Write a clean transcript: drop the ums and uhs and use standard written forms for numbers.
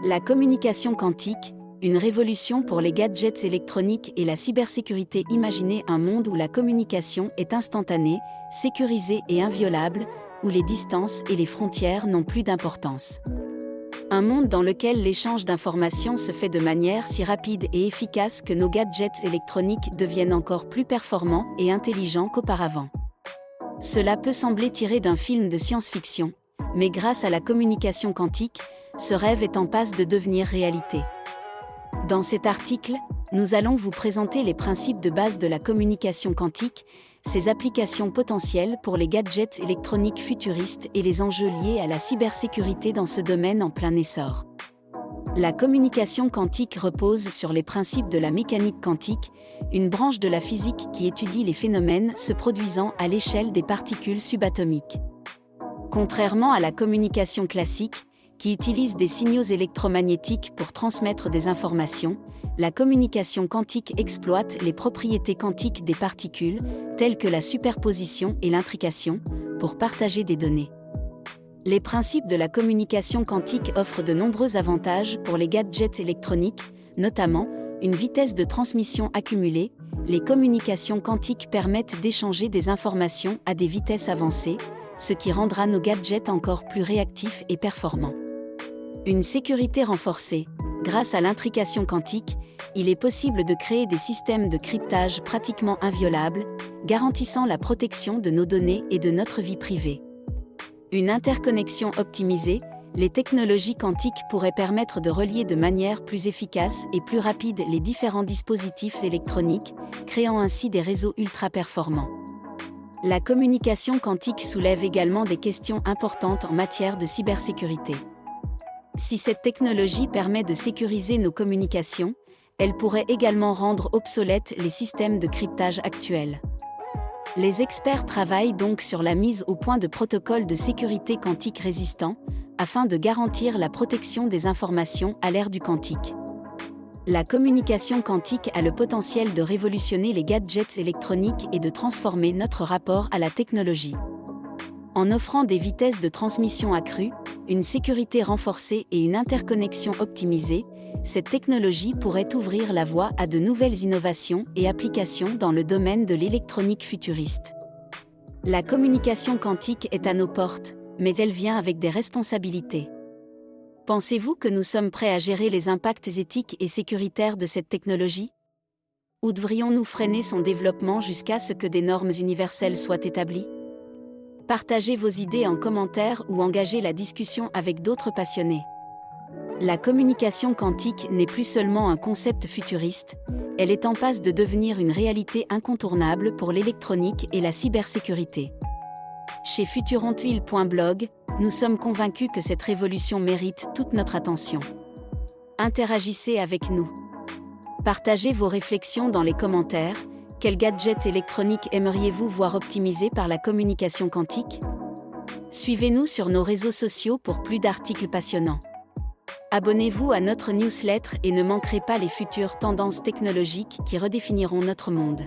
La communication quantique, une révolution pour les gadgets électroniques et la cybersécurité. Imaginez un monde où la communication est instantanée, sécurisée et inviolable, où les distances et les frontières n'ont plus d'importance. Un monde dans lequel l'échange d'informations se fait de manière si rapide et efficace que nos gadgets électroniques deviennent encore plus performants et intelligents qu'auparavant. Cela peut sembler tiré d'un film de science-fiction, mais grâce à la communication quantique, ce rêve est en passe de devenir réalité. Dans cet article, nous allons vous présenter les principes de base de la communication quantique, ses applications potentielles pour les gadgets électroniques futuristes et les enjeux liés à la cybersécurité dans ce domaine en plein essor. La communication quantique repose sur les principes de la mécanique quantique, une branche de la physique qui étudie les phénomènes se produisant à l'échelle des particules subatomiques. Contrairement à la communication classique, qui utilise des signaux électromagnétiques pour transmettre des informations, la communication quantique exploite les propriétés quantiques des particules, telles que la superposition et l'intrication, pour partager des données. Les principes de la communication quantique offrent de nombreux avantages pour les gadgets électroniques, notamment une vitesse de transmission accumulée. Les communications quantiques permettent d'échanger des informations à des vitesses avancées, ce qui rendra nos gadgets encore plus réactifs et performants. Une sécurité renforcée. Grâce à l'intrication quantique, il est possible de créer des systèmes de cryptage pratiquement inviolables, garantissant la protection de nos données et de notre vie privée. Une interconnexion optimisée. Les technologies quantiques pourraient permettre de relier de manière plus efficace et plus rapide les différents dispositifs électroniques, créant ainsi des réseaux ultra-performants. La communication quantique soulève également des questions importantes en matière de cybersécurité. Si cette technologie permet de sécuriser nos communications, elle pourrait également rendre obsolètes les systèmes de cryptage actuels. Les experts travaillent donc sur la mise au point de protocoles de sécurité quantique résistants, afin de garantir la protection des informations à l'ère du quantique. La communication quantique a le potentiel de révolutionner les gadgets électroniques et de transformer notre rapport à la technologie. En offrant des vitesses de transmission accrues, une sécurité renforcée et une interconnexion optimisée, cette technologie pourrait ouvrir la voie à de nouvelles innovations et applications dans le domaine de l'électronique futuriste. La communication quantique est à nos portes, mais elle vient avec des responsabilités. Pensez-vous que nous sommes prêts à gérer les impacts éthiques et sécuritaires de cette technologie? Ou devrions-nous freiner son développement jusqu'à ce que des normes universelles soient établies? Partagez vos idées en commentaire ou engagez la discussion avec d'autres passionnés. La communication quantique n'est plus seulement un concept futuriste, elle est en passe de devenir une réalité incontournable pour l'électronique et la cybersécurité. Chez futurontuile.blog, nous sommes convaincus que cette révolution mérite toute notre attention. Interagissez avec nous. Partagez vos réflexions dans les commentaires. Quel gadget électronique aimeriez-vous voir optimisé par la communication quantique? Suivez-nous sur nos réseaux sociaux pour plus d'articles passionnants. Abonnez-vous à notre newsletter et ne manquerez pas les futures tendances technologiques qui redéfiniront notre monde.